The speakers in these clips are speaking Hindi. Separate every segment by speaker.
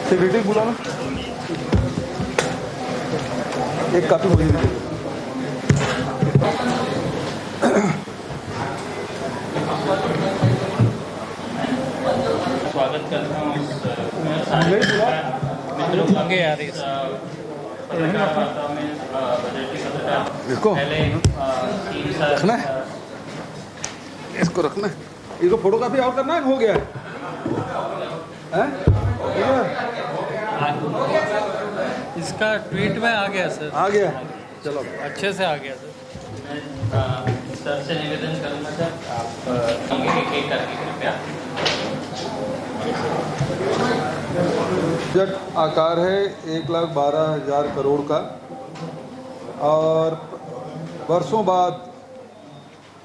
Speaker 1: सेक्रेटरी बुला लो, एक कापी मुझे भी दे दो।
Speaker 2: स्वागत करता हूँ इस
Speaker 1: मित्रों
Speaker 2: आगे आ रही
Speaker 1: इसको
Speaker 2: पहले
Speaker 1: रखना है, इसको रखना है, इसको फोटो कापी और करना है, हो गया है?
Speaker 2: इसका ट्वीट में आ गया सर,
Speaker 1: आ गया, चलो
Speaker 2: अच्छे से आ गया सर। सर से निवेदन करूँगा सर, आप एक करके कृपया।
Speaker 1: बजट आकार है 1,12,000 करोड़ का और वर्षों बाद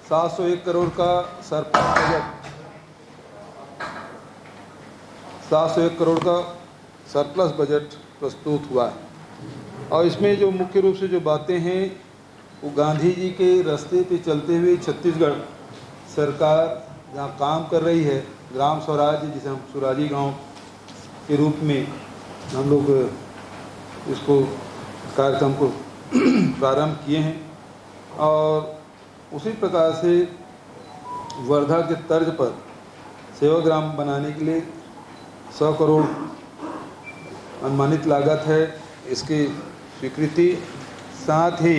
Speaker 1: 701 करोड़ का सरप्लस बजट, 701 करोड़ का सरप्लस बजट प्रस्तुत हुआ है। और इसमें जो मुख्य रूप से जो बातें हैं वो गांधी जी के रास्ते पे चलते हुए छत्तीसगढ़ सरकार जहाँ काम कर रही है, ग्राम स्वराज्य जिसे हम स्वराजी गांव के रूप में हम लोग इसको कार्यक्रम को प्रारंभ किए हैं। और उसी प्रकार से वर्धा के तर्ज पर सेवाग्राम बनाने के लिए 100 करोड़ अनुमानित लागत है, इसकी स्वीकृति। साथ ही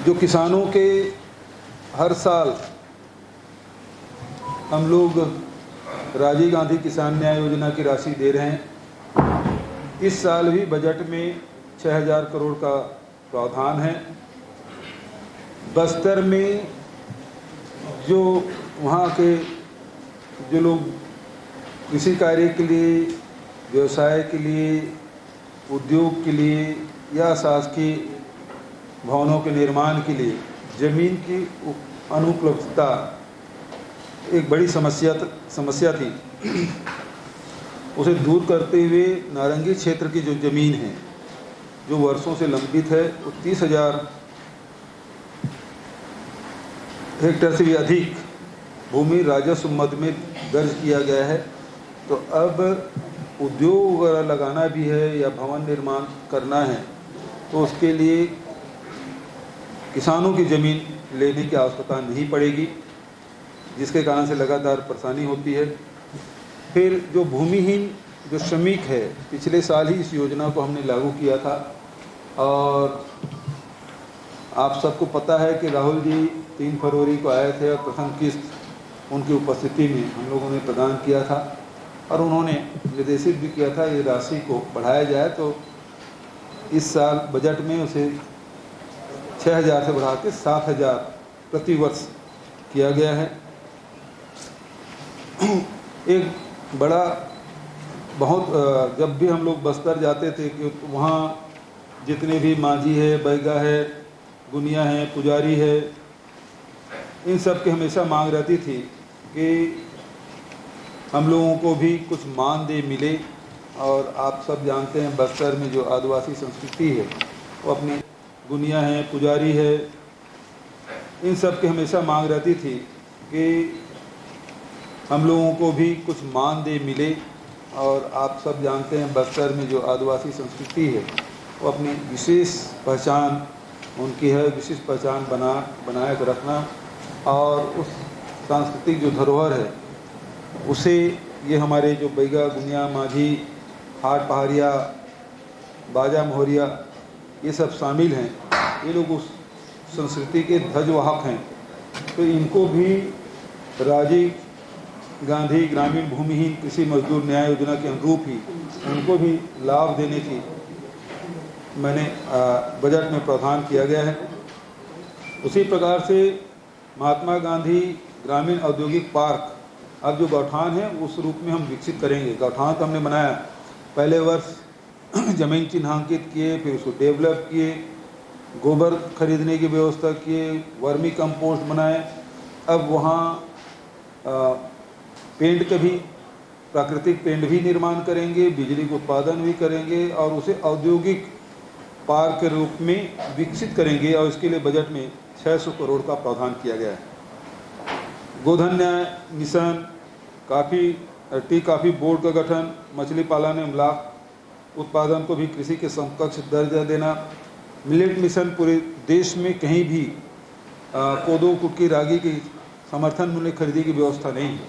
Speaker 1: जो किसानों के हर साल हम लोग राजीव गांधी किसान न्याय योजना की राशि दे रहे हैं, इस साल भी बजट में 6,000 करोड़ का प्रावधान है। बस्तर में जो वहाँ के जो लोग कृषि कार्य के लिए, व्यवसाय के लिए, उद्योग के लिए या शासकीय भवनों के निर्माण के लिए जमीन की अनुपलब्धता एक बड़ी समस्या थी। उसे दूर करते हुए नारंगी क्षेत्र की जो जमीन है जो वर्षों से लंबित है, वो 30,000 हेक्टेयर से भी अधिक भूमि राजस्व मद में दर्ज किया गया है। तो अब उद्योग वगैरह लगाना भी है या भवन निर्माण करना है तो उसके लिए किसानों की ज़मीन लेने की आवश्यकता नहीं पड़ेगी, जिसके कारण से लगातार परेशानी होती है। फिर जो भूमिहीन जो श्रमिक है, पिछले साल ही इस योजना को हमने लागू किया था और आप सबको पता है कि राहुल जी 3 फरवरी को आए थे और प्रथम किस्त उनकी उपस्थिति में हम लोगों ने प्रदान किया था और उन्होंने निर्देशित भी किया था ये राशि को बढ़ाया जाए। तो इस साल बजट में उसे 6,000 से बढ़ा के 7,000 प्रति वर्ष किया गया है। एक बड़ा बहुत जब भी हम लोग बस्तर जाते थे कि वहाँ जितने भी मांझी है, बैगा है, गुनिया है, पुजारी है, इन सब की हमेशा मांग रहती थी कि हम लोगों को भी कुछ मानदेय मिले। और आप सब जानते हैं बस्तर में जो आदिवासी संस्कृति है वो अपनी गुनिया है, पुजारी है, इन सब की हमेशा मांग रहती थी कि हम लोगों को भी कुछ मानदेय मिले। और आप सब जानते हैं बस्तर में जो आदिवासी संस्कृति है वो अपनी विशेष पहचान उनकी है, विशेष पहचान बनाए रखना और उस सांस्कृतिक जो धरोहर है उसे ये हमारे जो बैगा, गुनिया, माझी, हाट पहाड़िया, बाजा मोहरिया ये सब शामिल हैं। ये लोग उस संस्कृति के ध्वजवाहक हैं। तो इनको भी राजीव गांधी ग्रामीण भूमिहीन कृषि मजदूर न्याय योजना के अनुरूप ही उनको भी लाभ देने की मैंने बजट में प्रावधान किया गया है। उसी प्रकार से महात्मा गांधी ग्रामीण औद्योगिक पार्क अब जो गौठान है उस रूप में हम विकसित करेंगे। गौठान तो हमने बनाया, पहले वर्ष जमीन चिन्हांकित किए, फिर उसको डेवलप किए, गोबर खरीदने की व्यवस्था किए, वर्मी कंपोस्ट बनाए। अब वहाँ पेंट का भी, प्राकृतिक पेंट भी निर्माण करेंगे, बिजली का उत्पादन भी करेंगे और उसे औद्योगिक पार्क के रूप में विकसित करेंगे। और इसके लिए बजट में 600 करोड़ का प्रावधान किया गया है। गोधन न्याय मिशन काफ़ी टी कॉफ़ी बोर्ड का गठन, मछली पालन एवं लाख उत्पादन को भी कृषि के समकक्ष दर्जा देना, मिलेट मिशन पूरे देश में कहीं भी कोदो, कुटकी, रागी की समर्थन मूल्य खरीदी की व्यवस्था नहीं है।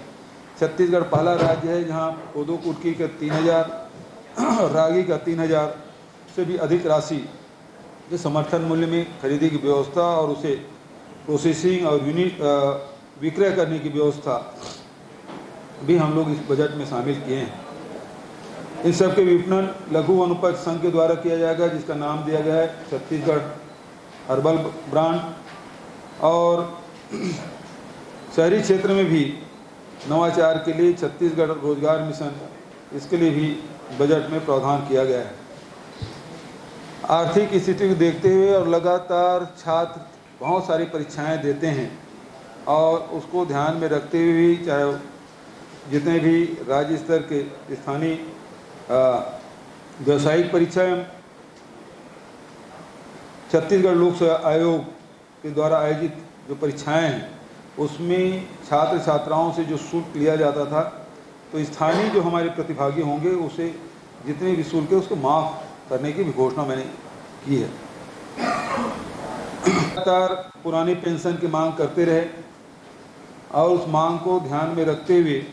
Speaker 1: छत्तीसगढ़ पहला राज्य है जहां कोदो, कुटकी का 3000, रागी का 3000 से भी अधिक राशि के समर्थन मूल्य में खरीदी की व्यवस्था और उसे प्रोसेसिंग और विक्रय करने की व्यवस्था भी हम लोग इस बजट में शामिल किए हैं। इन सब के विपणन लघु वनोपज संघ के द्वारा किया जाएगा, जिसका नाम दिया गया है छत्तीसगढ़ हर्बल ब्रांड। और शहरी क्षेत्र में भी नवाचार के लिए छत्तीसगढ़ रोजगार मिशन, इसके लिए भी बजट में प्रावधान किया गया है। आर्थिक स्थिति को देखते हुए और लगातार छात्र बहुत सारी परीक्षाएं देते हैं और उसको ध्यान में रखते हुए भी, चाहे जितने भी राज्य स्तर के स्थानीय व्यावसायिक परीक्षाएं, छत्तीसगढ़ लोक सेवा आयोग के द्वारा आयोजित जो परीक्षाएं हैं उसमें छात्र छात्राओं से जो शुल्क लिया जाता था, तो स्थानीय जो हमारे प्रतिभागी होंगे उसे जितने भी शुल्क है उसको माफ़ करने की भी घोषणा मैंने की है। लगातार पुरानी पेंशन की मांग करते रहे और उस मांग को ध्यान में रखते हुए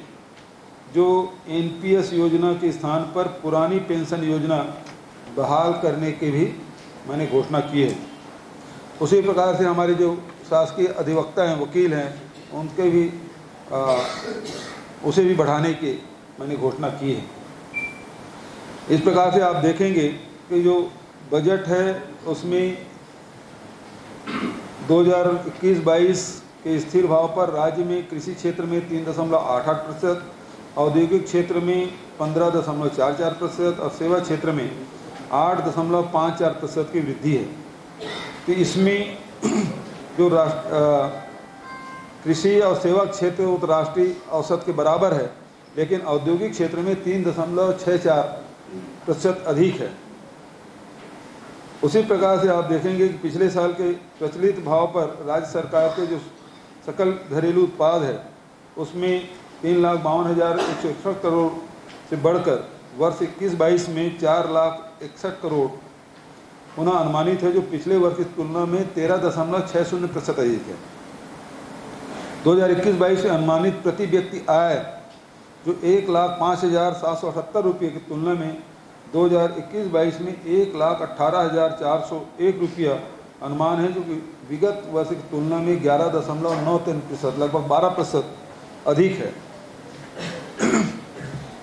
Speaker 1: जो एनपीएस योजना के स्थान पर पुरानी पेंशन योजना बहाल करने की भी मैंने घोषणा की है। उसी प्रकार से हमारे जो शासकीय अधिवक्ता हैं, वकील हैं, उनके भी उसे भी बढ़ाने की मैंने घोषणा की है। इस प्रकार से आप देखेंगे कि जो बजट है उसमें 2021-22 के स्थिर भाव पर राज्य में कृषि क्षेत्र में 3.88%, औद्योगिक क्षेत्र में 15.44% और सेवा क्षेत्र में 8.54% की वृद्धि है। तो इसमें जो कृषि और सेवा क्षेत्र राष्ट्रीय औसत के बराबर है, लेकिन औद्योगिक क्षेत्र में 3.64% अधिक है। उसी प्रकार से आप देखेंगे कि पिछले साल के प्रचलित भाव पर राज्य सरकार के जो सकल घरेलू उत्पाद है उसमें 3,52,161 करोड़ से बढ़कर वर्ष 21-22 में 4,61,000 करोड़ पुनः अनुमानित है, जो पिछले वर्ष की तुलना में 13.60% अधिक है। 2021-22 से अनुमानित प्रति व्यक्ति आय जो 1,05,778 रुपये की तुलना में 2021-22 में 1,18,401 रुपया अनुमान है, जो कि विगत वर्ष की तुलना में 11.93%, लगभग 12% अधिक है।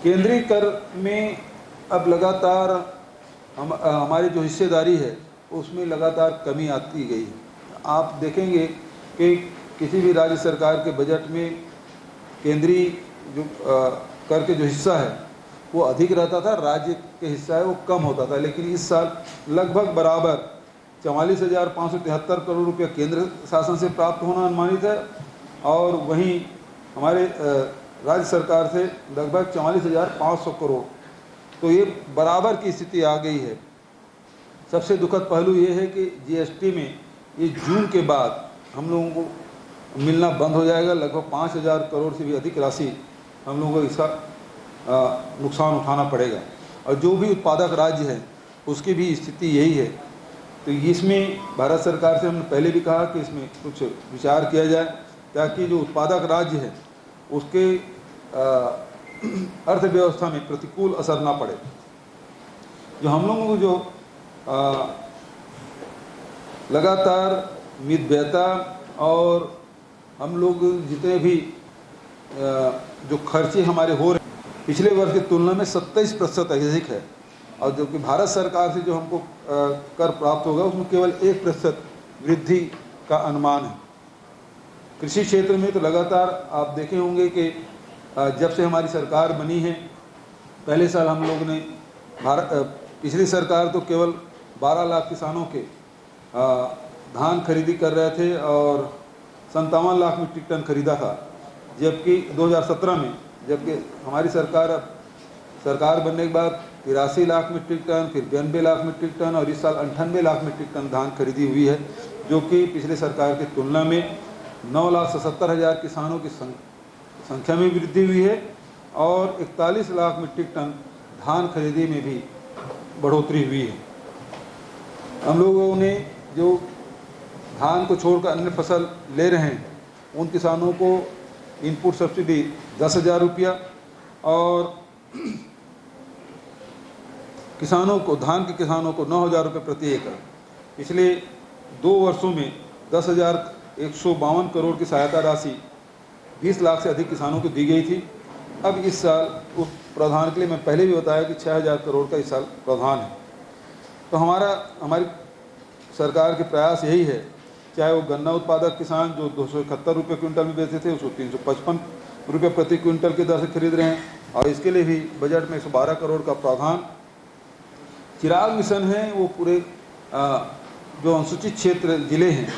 Speaker 1: केंद्रीय कर में अब लगातार हमारी जो हिस्सेदारी है उसमें लगातार कमी आती गई है। आप देखेंगे कि किसी भी राज्य सरकार के बजट में केंद्रीय जो कर के जो हिस्सा है वो अधिक रहता था, राज्य के हिस्सा है वो कम होता था, लेकिन इस साल लगभग बराबर 44,573 करोड़ रुपया केंद्र शासन से प्राप्त होना अनुमानित है और वहीं हमारे राज्य सरकार से लगभग 44,500 करोड़। तो ये बराबर की स्थिति आ गई है। सबसे दुखद पहलू ये है कि जीएसटी में ये जून के बाद हम लोगों को मिलना बंद हो जाएगा। लगभग 5,000 करोड़ से भी अधिक राशि हम लोगों को इसका नुकसान उठाना पड़ेगा और जो भी उत्पादक राज्य है उसकी भी स्थिति यही है। तो इसमें भारत सरकार से हमने पहले भी कहा कि इसमें कुछ विचार किया जाए ताकि जो उत्पादक राज्य है उसके अर्थव्यवस्था में प्रतिकूल असर ना पड़े। जो हम लोगों को जो लगातार मितव्ययता और हम लोग जितने भी जो खर्चे हमारे हो रहे पिछले वर्ष की तुलना में 27% अधिक है और जो कि भारत सरकार से जो हमको कर प्राप्त होगा उसमें केवल 1% वृद्धि का अनुमान है। कृषि क्षेत्र में तो लगातार आप देखे होंगे कि जब से हमारी सरकार बनी है, पहले साल हम लोग ने पिछली सरकार तो केवल 12 लाख किसानों के धान खरीदी कर रहे थे और 57 लाख मीट्रिक टन खरीदा था, जबकि 2017 में जबकि हमारी सरकार बनने के बाद 83 लाख मीट्रिक टन, फिर 92 लाख मीट्रिक टन और इस साल 98 लाख मीट्रिक टन धान खरीदी हुई है, जो कि पिछले सरकार की तुलना में 9,77,000 किसानों की संख्या में वृद्धि हुई है और 41 लाख मीट्रिक टन धान खरीदी में भी बढ़ोतरी हुई है। हम लोगों ने जो धान को छोड़कर अन्य फसल ले रहे हैं उन किसानों को इनपुट सब्सिडी 10,000 रुपया और किसानों को धान के किसानों को 9,000 रुपये प्रति एकड़। पिछले 2 वर्षों में 10,152 करोड़ की सहायता राशि 20 लाख से अधिक किसानों को दी गई थी। अब इस साल उस प्रावधान के लिए मैं पहले भी बताया कि 6,000 करोड़ का इस साल प्रावधान है। तो हमारी सरकार के प्रयास यही है, चाहे वो गन्ना उत्पादक किसान जो 271 रुपये क्विंटल में बेचते थे उसको 355 रुपये प्रति क्विंटल की दर से खरीद रहे हैं, और इसके लिए भी बजट में 112 करोड़ का प्रावधान। चिराग मिशन है वो पूरे जो अनुसूचित क्षेत्र जिले हैं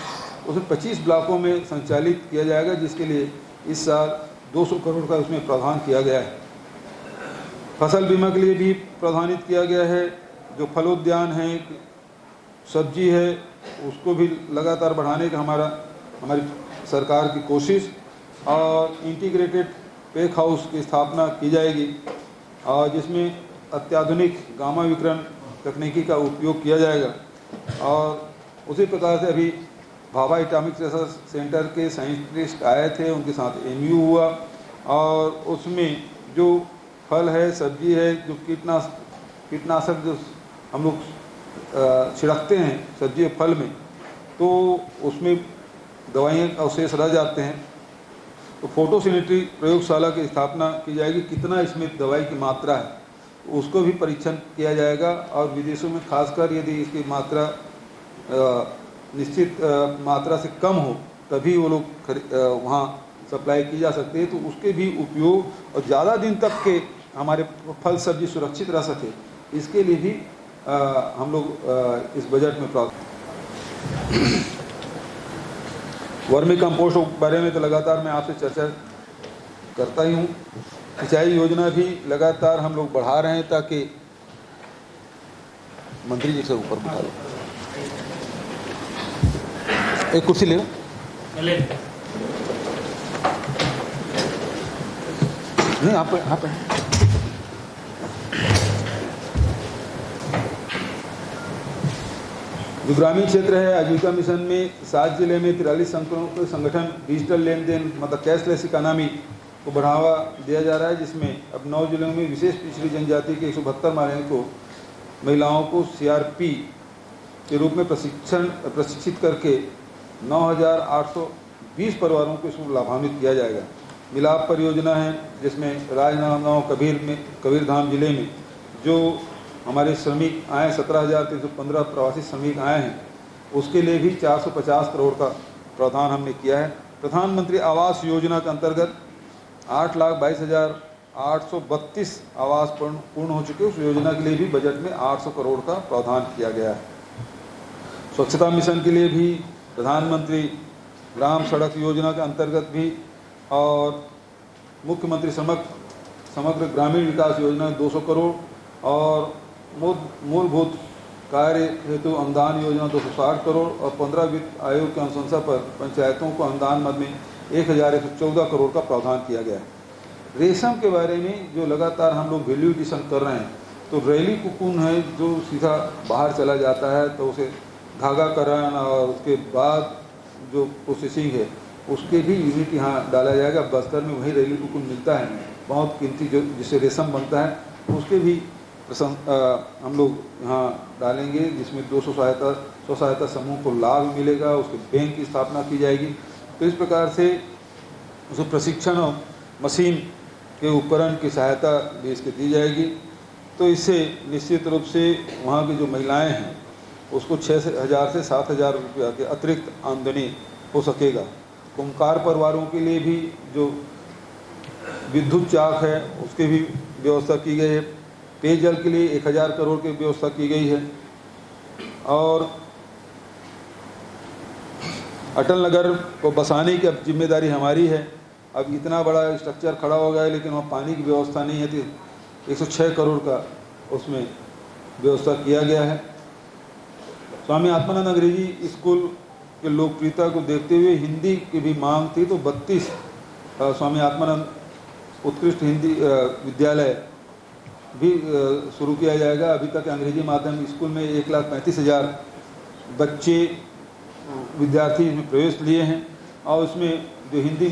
Speaker 1: उसमें 25 ब्लॉकों में संचालित किया जाएगा, जिसके लिए इस साल 200 करोड़ का उसमें प्रावधान किया गया है। फसल बीमा के लिए भी प्रावधानित किया गया है। जो फलोद्यान है, सब्जी है, उसको भी लगातार बढ़ाने का हमारी सरकार की कोशिश, और इंटीग्रेटेड पैक हाउस की स्थापना की जाएगी और जिसमें अत्याधुनिक गामा विकिरण तकनीकी का उपयोग किया जाएगा। और उसी प्रकार से अभी भाभा एटॉमिक रिसर्च सेंटर के साइंटिस्ट आए थे, उनके साथ MU हुआ, और उसमें जो फल है, सब्जी है, जो कीटनाशक जो हम लोग छिड़कते हैं सब्जी और फल में, तो उसमें दवाइयाँ अवशेष रह जाते हैं, तो फोटोसैनिटरी प्रयोगशाला की स्थापना की जाएगी। कितना इसमें दवाई की मात्रा है उसको भी परीक्षण किया जाएगा, और विदेशों में खासकर यदि इसकी मात्रा निश्चित मात्रा से कम हो तभी वो लोग वहाँ सप्लाई की जा सकती है, तो उसके भी उपयोग और ज़्यादा दिन तक के हमारे फल सब्जी सुरक्षित रह सके, इसके लिए भी हम लोग इस बजट में वर्मी कंपोस्ट के बारे में तो लगातार मैं आपसे चर्चा करता ही हूँ। सिंचाई योजना भी लगातार हम लोग बढ़ा रहे हैं, ताकि मंत्री जी से ऊपर बिठा लो, एक कुर्सी ले लो। नहीं आप जो ग्रामीण क्षेत्र है, आजीविका मिशन में 7 जिले में 43 संगठन डिजिटल लेन देन मतलब कैशलेस इकोनॉमी को बढ़ावा दिया जा रहा है, जिसमें अब 9 जिलों में विशेष पिछड़ी जनजाति के 172 महिलाओं को CRP के रूप में प्रशिक्षित करके 9,820 परिवारों को इसमें लाभान्वित किया जाएगा। मिलाप परियोजना है, जिसमें राजनांदगांव कबीरधाम जिले में जो हमारे श्रमिक आए 17,315 प्रवासी श्रमिक आए हैं, उसके लिए भी 450 करोड़ का प्रावधान हमने किया है। प्रधानमंत्री आवास योजना के अंतर्गत 8,22,832 आवास पूर्ण हो चुके, उस योजना के लिए भी बजट में 800 करोड़ का प्रावधान किया गया है। स्वच्छता मिशन के लिए भी प्रधानमंत्री ग्राम सड़क योजना के अंतर्गत भी और मुख्यमंत्री समग्र ग्रामीण विकास योजना 200 करोड़ और मूलभूत कार्य हेतु अनुदान योजना 260 करोड़ और 15 वित्त आयोग की अनुशंसा पर पंचायतों को अनुदान मद में 1,114 करोड़ का प्रावधान किया गया है। रेशम के बारे में जो लगातार हम लोग वैल्यू एडिशन कर रहे हैं, तो रैली कुकून है जो सीधा बाहर चला जाता है, तो उसे धागाकरण और उसके बाद जो प्रोसेसिंग है उसके भी यूनिट यहाँ डाला जाएगा। बस्तर में वही रैली कुकून मिलता है, बहुत कीमती, जो जिससे रेशम बनता है, उसके भी हम लोग यहाँ डालेंगे, जिसमें 200 स्वसहायता समूह को लाभ मिलेगा, उसके बैंक की स्थापना की जाएगी। तो इस प्रकार से उसे प्रशिक्षण और मशीन के उपकरण की सहायता भी इसके दी जाएगी। तो इससे निश्चित रूप से वहाँ की जो महिलाएं हैं उसको 6,000 से 7,000 रुपया के अतिरिक्त आमदनी हो सकेगा। कुम्हार परिवारों के लिए भी जो विद्युत चाक है उसकी भी व्यवस्था की गई है। पेयजल के लिए 1,000 करोड़ की व्यवस्था की गई है। और अटल नगर को बसाने की अब जिम्मेदारी हमारी है। अब इतना बड़ा स्ट्रक्चर खड़ा हो गया है, लेकिन वहाँ पानी की व्यवस्था नहीं है, तो 106 करोड़ का उसमें व्यवस्था किया गया है। स्वामी आत्मानंद अंग्रेजी स्कूल के लोकप्रियता को देखते हुए हिंदी की भी मांग थी, तो 32 स्वामी आत्मानंद उत्कृष्ट हिंदी विद्यालय भी शुरू किया जाएगा। अभी तक अंग्रेजी माध्यम स्कूल में 1,35,000 बच्चे विद्यार्थी इसमें प्रवेश लिए हैं और उसमें जो हिंदी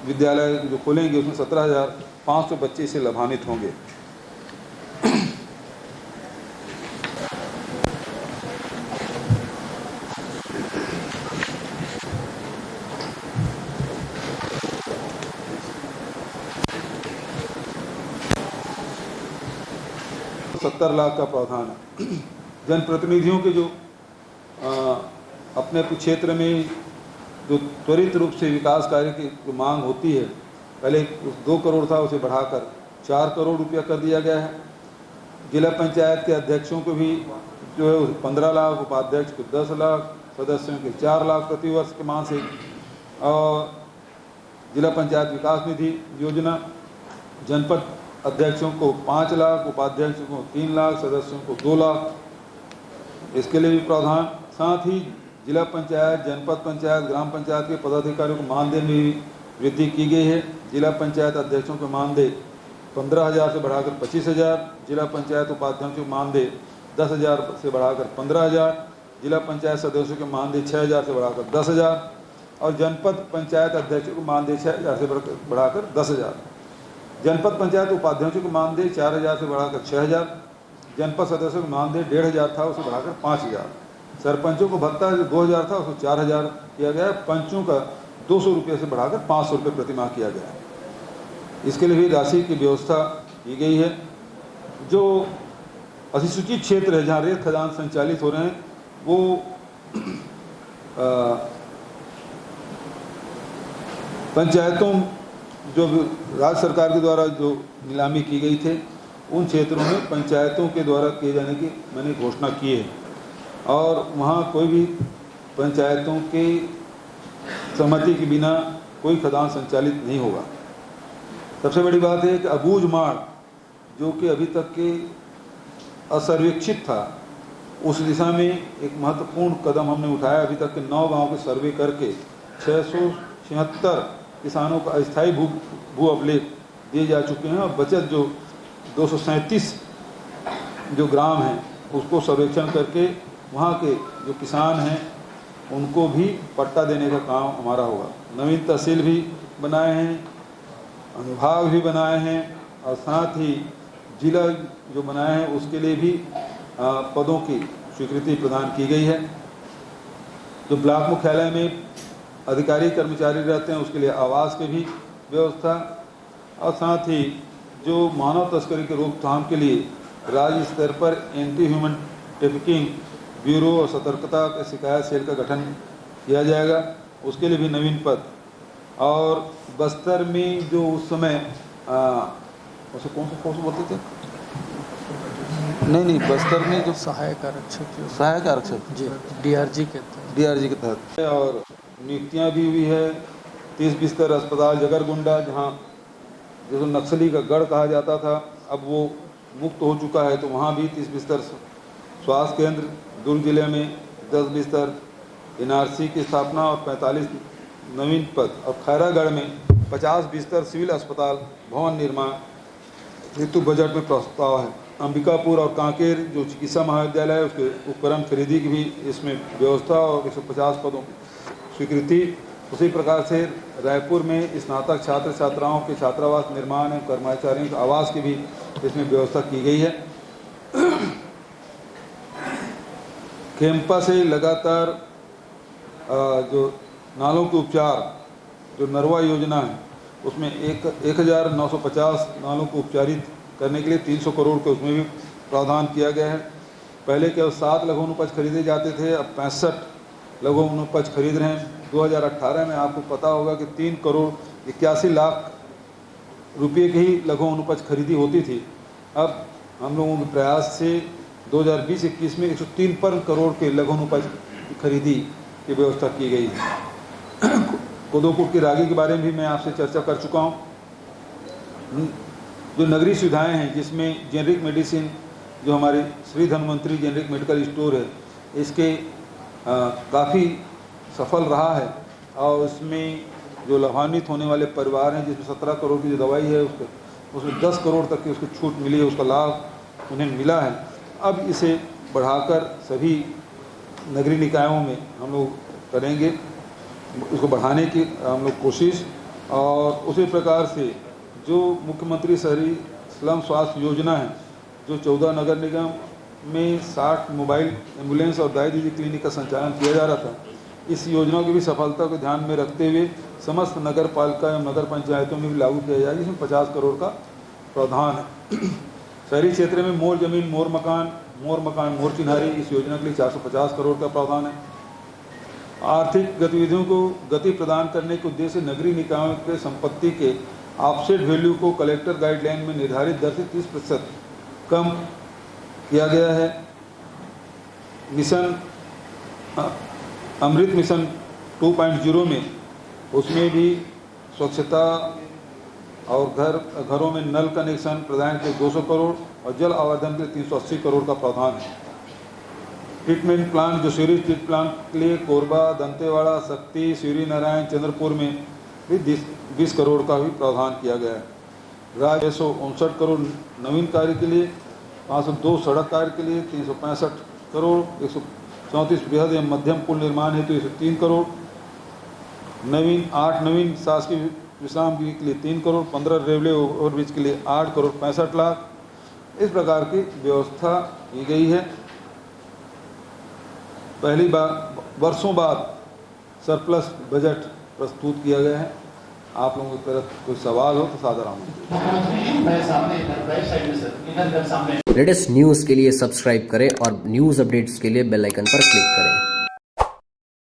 Speaker 1: विद्यालय जो खोलेंगे उसमें 17,500 बच्चे इससे लाभान्वित होंगे। $70 लाख का प्रावधान है। जनप्रतिनिधियों के जो अपने क्षेत्र में जो त्वरित रूप से विकास कार्य की जो मांग होती है, पहले 2 करोड़ था, उसे बढ़ाकर 4 करोड़ रुपया कर दिया गया है। जिला पंचायत के अध्यक्षों को भी जो है 15 लाख, उपाध्यक्ष को 10 लाख, सदस्यों के 4 लाख प्रति वर्ष के मान से, और जिला पंचायत विकास निधि योजना जनपद अध्यक्षों को 5 लाख, उपाध्यक्षों को 3 लाख, सदस्यों को 2 लाख, इसके लिए भी प्रावधान। साथ ही जिला पंचायत, जनपद पंचायत, ग्राम पंचायत के पदाधिकारियों को मानदेय में भी वृद्धि की गई है। जिला पंचायत अध्यक्षों के मानदेय 15,000 से बढ़ाकर 25,000, जिला पंचायत उपाध्यक्षों के मानदेय 10,000 से बढ़ाकर 15,000, जिला पंचायत सदस्यों के मानदेय 6,000 से बढ़ाकर 10,000 और जनपद पंचायत अध्यक्षों को मानदेय 6,000 से बढ़ाकर 10,000। जनपद पंचायत उपाध्यक्षों को मानदेय 4,000 से बढ़ाकर 6,000, जनपद सदस्यों को मानदेय 1,500 था, उसे बढ़ाकर 5,000। सरपंचों को भत्ता जो 2,000 था उसको 4,000 किया गया। पंचों का 200 रुपये से बढ़ाकर 500 रुपये प्रतिमाह किया गया। इसके लिए भी राशि की व्यवस्था की गई है। जो अधिसूचित क्षेत्र है जहाँ रेत खदान संचालित हो रहे हैं, वो पंचायतों जो राज्य सरकार के द्वारा जो नीलामी की गई थे, उन क्षेत्रों में पंचायतों के द्वारा किए जाने की मैंने घोषणा की है और वहाँ कोई भी पंचायतों के सहमति के बिना कोई खदान संचालित नहीं होगा। सबसे बड़ी बात है कि अबूझ माड़ जो कि अभी तक के असर्वेक्षित था, उस दिशा में एक महत्वपूर्ण कदम हमने उठाया। अभी तक के 9 गाँव के सर्वे करके 676 किसानों को अस्थायी भू अभिलेख दिए जा चुके हैं और बचत जो 237 जो ग्राम हैं उसको सर्वेक्षण करके वहाँ के जो किसान हैं उनको भी पट्टा देने का काम हमारा होगा। नवीन तहसील भी बनाए हैं, अनुभाग भी बनाए हैं और साथ ही जिला जो बनाए हैं उसके लिए भी पदों की स्वीकृति प्रदान की गई है। जो ब्लॉक मुख्यालय में अधिकारी कर्मचारी रहते हैं उसके लिए आवास की भी व्यवस्था और साथ ही जो मानव तस्करी के रोकथाम के लिए राज्य स्तर पर एंटी ह्यूमन ट्रैफिकिंग ब्यूरो और सतर्कता के शिकायत सेल का गठन किया जाएगा, उसके लिए भी नवीन पद। और बस्तर में जो उस समय उसे कौन सा फोर्स बोलते थे, नहीं बस्तर में जो
Speaker 3: सहायक आरक्षक जी DRG के तहत
Speaker 1: और नियुक्तियां भी हुई है। 30 बिस्तर अस्पताल जगरगुंडा, जहां जो नक्सली का गढ़ कहा जाता था, अब वो मुक्त हो चुका है, तो वहाँ भी 30 बिस्तर। स्वास्थ्य केंद्र दुर्ग जिले में 10 बिस्तर, NRC की स्थापना और 45 नवीन पद और खैरागढ़ में 50 बिस्तर सिविल अस्पताल भवन निर्माण हेतु बजट में प्रस्ताव है। अंबिकापुर और कांकेर जो चिकित्सा महाविद्यालय है उसके उपकरण खरीदी की भी इसमें व्यवस्था और 150 पदों की स्वीकृति। उसी प्रकार से रायपुर में स्नातक छात्र छात्राओं के छात्रावास निर्माण एवं कर्मचारियों के आवास की भी इसमें व्यवस्था की गई है। खेमपा से लगातार जो नालों के उपचार जो नरवा योजना है उसमें 1,950 नालों को उपचारित करने के लिए 300 करोड़ के उसमें भी प्रावधान किया गया है। पहले केवल 7 लघु वनोपज खरीदे जाते थे, अब 65 लघु वनोपज खरीद रहे हैं। 2018 में आपको पता होगा कि 3 करोड़ 81 लाख रुपये की ही लघु वनोपज खरीदी होती थी। अब हम लोगों के प्रयास से 2020-21 में 153 करोड़ के लघु वनोपज खरीदी की व्यवस्था की गई है। कोदोकुट की रागी के बारे में भी मैं आपसे चर्चा कर चुका हूँ। जो नगरीय सुविधाएं हैं जिसमें जेनरिक मेडिसिन जो हमारे Shri Dhanvantari generic medical store है, इसके काफ़ी सफल रहा है और उसमें जो लाभान्वित होने वाले परिवार हैं, जिसमें 17 करोड़ की जो दवाई है उसमें 10 करोड़ तक की उसको छूट मिली है, उसका लाभ उन्हें मिला है। अब इसे बढ़ाकर सभी नगरीय निकायों में हम लोग करेंगे, इसको बढ़ाने की हम लोग कोशिश। और उसी प्रकार से जो मुख्यमंत्री शहरी स्लम स्वास्थ्य योजना है, जो 14 नगर निगम में 60 मोबाइल एम्बुलेंस और दाई दीदी क्लिनिक का संचालन किया जा रहा था, इस योजना की भी सफलता को ध्यान में रखते हुए समस्त नगर पालिका एवं नगर पंचायतों में भी लागू किया जाएगा। इसमें 50 करोड़ का प्रावधान है। शहरी क्षेत्र में मोर जमीन मोर मकान मोर चिन्हारी, इस योजना के लिए 450 करोड़ का प्रावधान है। आर्थिक गतिविधियों को गति प्रदान करने के उद्देश्य से नगरीय निकायों के संपत्ति के ऑफसेट वैल्यू को कलेक्टर गाइडलाइन में निर्धारित दर से 30% कम किया गया है। मिशन अमृत मिशन 2.0 में उसमें भी स्वच्छता और घरों में नल कनेक्शन प्रदान के 200 करोड़ और जल आवर्धन के लिए 380 करोड़ का प्रावधान है। ट्रीटमेंट प्लांट, जो सीवरेज ट्रीट प्लांट के लिए कोरबा, दंतेवाड़ा, शक्ति, श्री नारायण, चंद्रपुर में भी 20 करोड़ का भी प्रावधान किया गया है। राज्य 159 करोड़ नवीन कार्य के लिए, 502 सड़क कार्य के लिए, 365 करोड़, 134 बृहद एवं मध्यम पुल निर्माण हेतु 103 करोड़, 8 नवीन शासकीय विश्राम गृह के लिए 3 करोड़, 15 रेलवे ओवरब्रिज के लिए 8 करोड़ 65 लाख, इस प्रकार की व्यवस्था की गई है। पहली बार वर्षों बाद सरप्लस बजट प्रस्तुत किया गया है। आप लोगों की तरफ कोई सवाल हो तो सादर आमंत्रित।
Speaker 4: लेटेस्ट न्यूज़ के लिए सब्सक्राइब करें और न्यूज़ अपडेट्स के लिए बेल आइकन पर क्लिक करें।